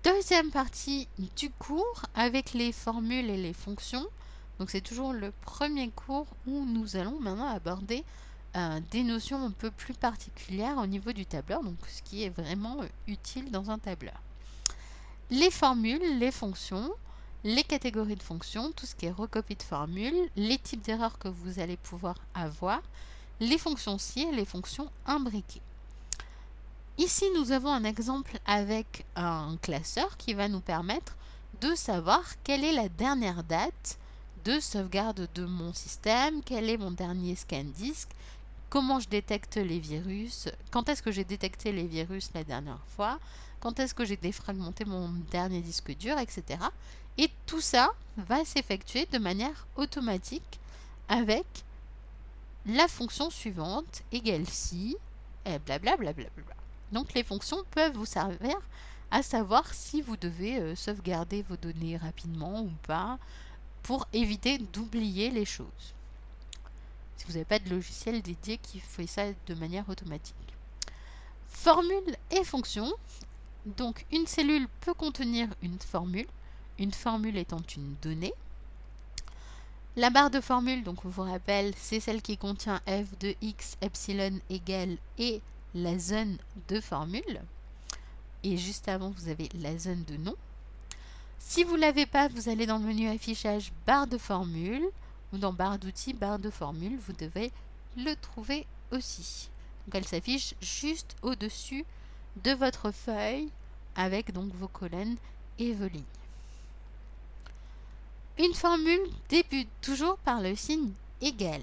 Deuxième partie du cours avec les formules et les fonctions. Donc c'est toujours le premier cours où nous allons maintenant aborder des notions un peu plus particulières au niveau du tableur, donc ce qui est vraiment utile dans un tableur. Les formules, les fonctions, les catégories de fonctions, tout ce qui est recopie de formules, les types d'erreurs que vous allez pouvoir avoir, les fonctions si et les fonctions imbriquées. Ici, nous avons un exemple avec un classeur qui va nous permettre de savoir quelle est la dernière date de sauvegarde de mon système, quel est mon dernier scan disk, comment je détecte les virus, quand est-ce que j'ai détecté les virus la dernière fois, quand est-ce que j'ai défragmenté mon dernier disque dur, etc. Et tout ça va s'effectuer de manière automatique avec la fonction suivante, égale si, et blablabla. Donc les fonctions peuvent vous servir à savoir si vous devez sauvegarder vos données rapidement ou pas pour éviter d'oublier les choses. Si vous n'avez pas de logiciel dédié qui fait ça de manière automatique. Formule et fonction. Donc une cellule peut contenir une formule étant une donnée. La barre de formule, donc on vous rappelle, c'est celle qui contient f de x epsilon égale et la zone de formule. Et juste avant, vous avez la zone de nom. Si vous ne l'avez pas, vous allez dans le menu affichage barre de formule ou dans barre d'outils, barre de formule, vous devez le trouver aussi. Donc elle s'affiche juste au-dessus de votre feuille avec donc vos colonnes et vos lignes. Une formule débute toujours par le signe égal.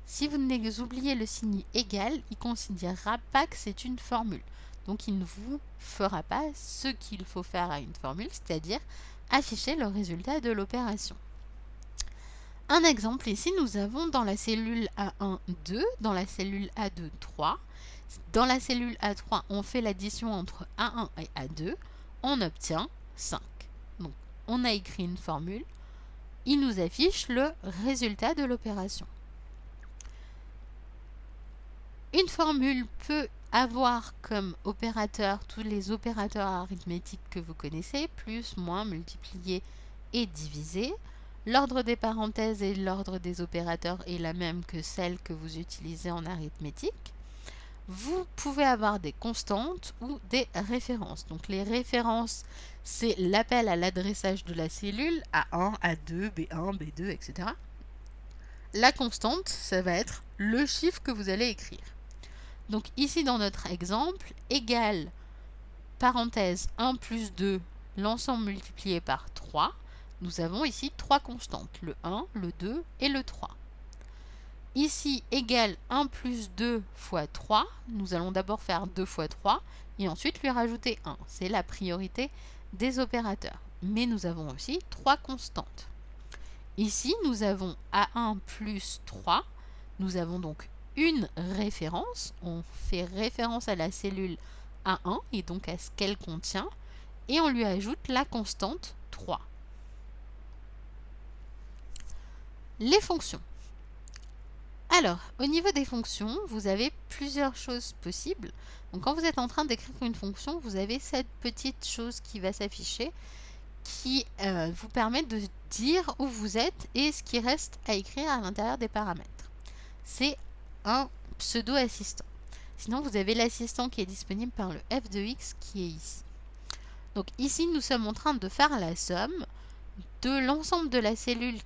Si vous oubliez le signe égal, il ne considérera pas que c'est une formule. Donc il ne vous fera pas ce qu'il faut faire à une formule, c'est-à-dire afficher le résultat de l'opération. Un exemple ici, nous avons dans la cellule A1, 2, dans la cellule A2, 3. Dans la cellule A3, on fait l'addition entre A1 et A2, on obtient 5. Donc on a écrit une formule, il nous affiche le résultat de l'opération. Une formule peut avoir comme opérateur tous les opérateurs arithmétiques que vous connaissez, plus, moins, multiplier et diviser. L'ordre des parenthèses et l'ordre des opérateurs est la même que celle que vous utilisez en arithmétique. Vous pouvez avoir des constantes ou des références. Donc les références, c'est l'appel à l'adressage de la cellule, A1, A2, B1, B2, etc. La constante, ça va être le chiffre que vous allez écrire. Donc ici dans notre exemple, égale, parenthèse 1 plus 2, l'ensemble multiplié par 3, nous avons ici trois constantes, le 1, le 2 et le 3. Ici, égale 1 plus 2 fois 3, nous allons d'abord faire 2 fois 3 et ensuite lui rajouter 1. C'est la priorité des opérateurs. Mais nous avons aussi trois constantes. Ici, nous avons A1 plus 3, nous avons donc une référence, on fait référence à la cellule A1 et donc à ce qu'elle contient, et on lui ajoute la constante 3. Les fonctions. Alors, au niveau des fonctions, vous avez plusieurs choses possibles. Donc quand vous êtes en train d'écrire une fonction, vous avez cette petite chose qui va s'afficher qui vous permet de dire où vous êtes et ce qui reste à écrire à l'intérieur des paramètres. C'est un pseudo-assistant. Sinon, vous avez l'assistant qui est disponible par le f de x qui est ici. Donc ici, nous sommes en train de faire la somme de l'ensemble de la cellule,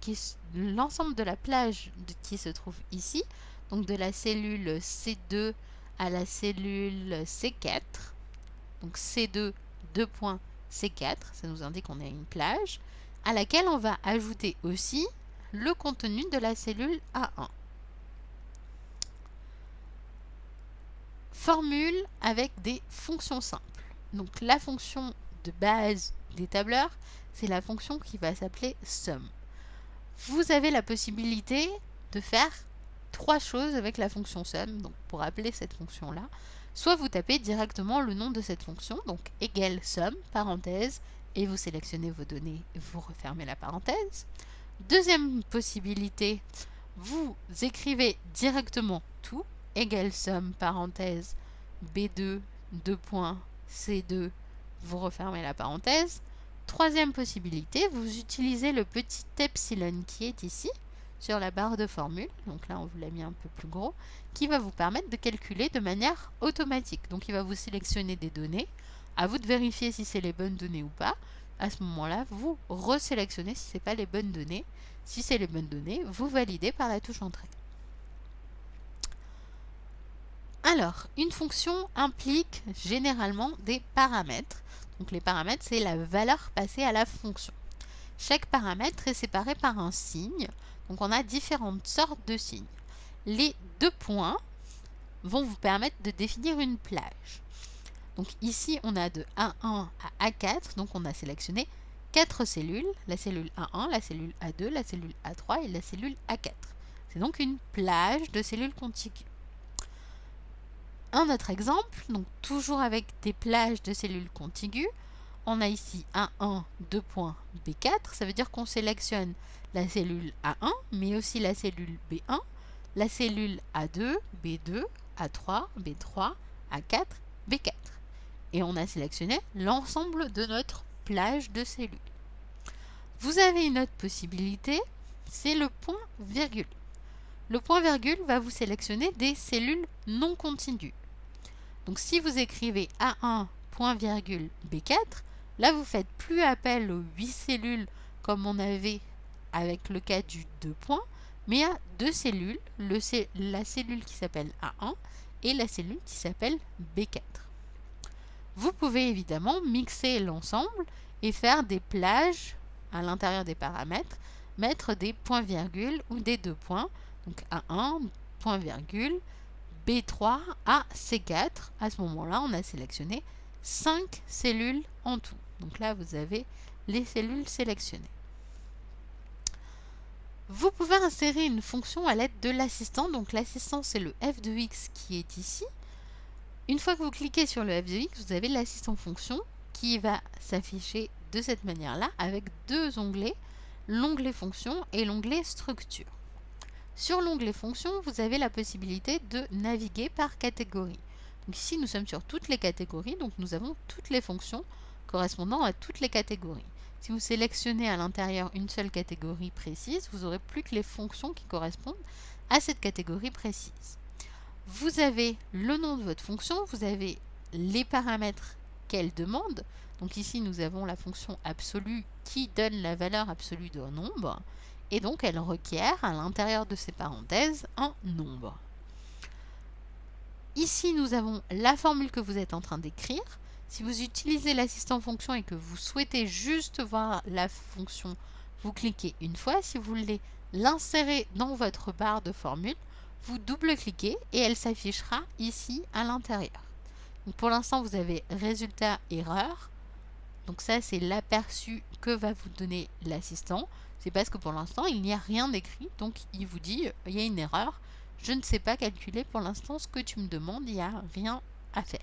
l'ensemble de la plage qui se trouve ici, donc de la cellule C2 à la cellule C4. Donc C2, 2 points, C4, ça nous indique qu'on a une plage, à laquelle on va ajouter aussi le contenu de la cellule A1. Formule avec des fonctions simples. Donc la fonction de base des tableurs, c'est la fonction qui va s'appeler sum. Vous avez la possibilité de faire trois choses avec la fonction sum, donc pour appeler cette fonction-là. Soit vous tapez directement le nom de cette fonction, donc égale sum, parenthèse, et vous sélectionnez vos données, vous refermez la parenthèse. Deuxième possibilité, vous écrivez directement tout, égale sum, parenthèse, B2, 2 points, C2, vous refermez la parenthèse. Troisième possibilité, vous utilisez le petit epsilon qui est ici, sur la barre de formule, donc là on vous l'a mis un peu plus gros, qui va vous permettre de calculer de manière automatique. Donc il va vous sélectionner des données, à vous de vérifier si c'est les bonnes données ou pas. À ce moment-là, vous resélectionnez si ce n'est pas les bonnes données. Si c'est les bonnes données, vous validez par la touche Entrée. Alors, une fonction implique généralement des paramètres. Donc les paramètres, c'est la valeur passée à la fonction. Chaque paramètre est séparé par un signe. Donc on a différentes sortes de signes. Les 2 points vont vous permettre de définir une plage. Donc ici, on a de A1 à A4. Donc on a sélectionné 4 cellules. La cellule A1, la cellule A2, la cellule A3 et la cellule A4. C'est donc une plage de cellules contiguës. Un autre exemple, donc toujours avec des plages de cellules contiguës, on a ici A1, 2 points, B4, ça veut dire qu'on sélectionne la cellule A1, mais aussi la cellule B1, la cellule A2, B2, A3, B3, A4, B4. Et on a sélectionné l'ensemble de notre plage de cellules. Vous avez une autre possibilité, c'est le point virgule. Le point virgule va vous sélectionner des cellules non contiguës. Donc si vous écrivez A1, point virgule B4, là vous faites plus appel aux 8 cellules comme on avait avec le cas du 2 points, mais à 2 cellules, la cellule qui s'appelle A1 et la cellule qui s'appelle B4. Vous pouvez évidemment mixer l'ensemble et faire des plages à l'intérieur des paramètres, mettre des points-virgules ou des 2 points, donc A1, point-virgule, B3 à C4. À ce moment-là, on a sélectionné 5 cellules en tout. Donc là, vous avez les cellules sélectionnées. Vous pouvez insérer une fonction à l'aide de l'assistant. Donc l'assistant, c'est le f de x qui est ici. Une fois que vous cliquez sur le f de x, vous avez l'assistant fonction qui va s'afficher de cette manière-là avec 2 onglets, l'onglet fonction et l'onglet structure. Sur l'onglet fonction, vous avez la possibilité de naviguer par catégorie. Donc ici, nous sommes sur toutes les catégories, donc nous avons toutes les fonctions correspondant à toutes les catégories. Si vous sélectionnez à l'intérieur une seule catégorie précise, vous n'aurez plus que les fonctions qui correspondent à cette catégorie précise. Vous avez le nom de votre fonction, vous avez les paramètres qu'elle demande. Donc ici, nous avons la fonction absolue qui donne la valeur absolue d'un nombre. Et donc, elle requiert à l'intérieur de ces parenthèses un nombre. Ici, nous avons la formule que vous êtes en train d'écrire. Si vous utilisez l'assistant fonction et que vous souhaitez juste voir la fonction, vous cliquez une fois. Si vous voulez l'insérer dans votre barre de formule, vous double-cliquez et elle s'affichera ici à l'intérieur. Donc pour l'instant, vous avez résultat erreur. Donc ça, c'est l'aperçu que va vous donner l'assistant. C'est parce que pour l'instant, il n'y a rien d'écrit. Donc il vous dit, il y a une erreur. Je ne sais pas calculer pour l'instant ce que tu me demandes. Il n'y a rien à faire.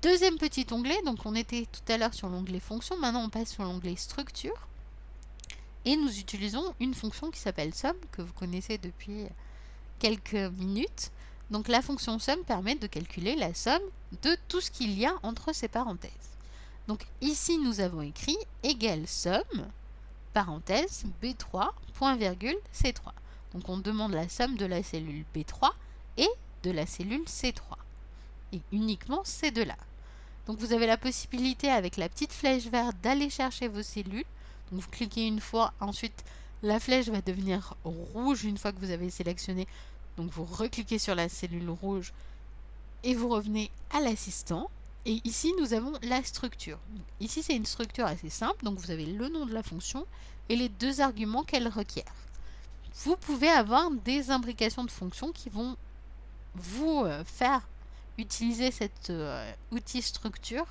Deuxième petit onglet. Donc on était tout à l'heure sur l'onglet fonction. Maintenant, on passe sur l'onglet structure. Et nous utilisons une fonction qui s'appelle sum, que vous connaissez depuis quelques minutes. Donc la fonction sum permet de calculer la somme de tout ce qu'il y a entre ces parenthèses. Donc ici, nous avons écrit égale somme, parenthèse, B3, point virgule, C3. Donc on demande la somme de la cellule B3 et de la cellule C3. Et uniquement ces deux-là. Donc vous avez la possibilité avec la petite flèche verte d'aller chercher vos cellules. Donc vous cliquez une fois, ensuite la flèche va devenir rouge une fois que vous avez sélectionné. Donc vous recliquez sur la cellule rouge et vous revenez à l'assistant. Et ici, nous avons la structure. Ici, c'est une structure assez simple. Donc vous avez le nom de la fonction et les 2 arguments qu'elle requiert. Vous pouvez avoir des imbrications de fonctions qui vont vous faire utiliser cet outil structure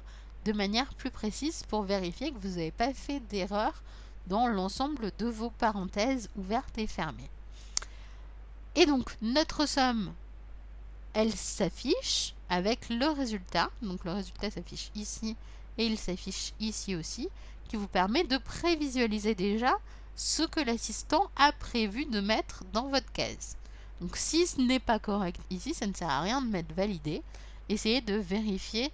de manière plus précise pour vérifier que vous n'avez pas fait d'erreur dans l'ensemble de vos parenthèses ouvertes et fermées. Et donc, notre somme, elle s'affiche avec le résultat. Donc, le résultat s'affiche ici et il s'affiche ici aussi, qui vous permet de prévisualiser déjà ce que l'assistant a prévu de mettre dans votre case. Donc, si ce n'est pas correct ici, ça ne sert à rien de mettre validé. Essayez de vérifier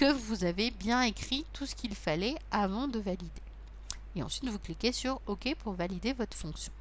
que vous avez bien écrit tout ce qu'il fallait avant de valider. Et ensuite, vous cliquez sur OK pour valider votre fonction.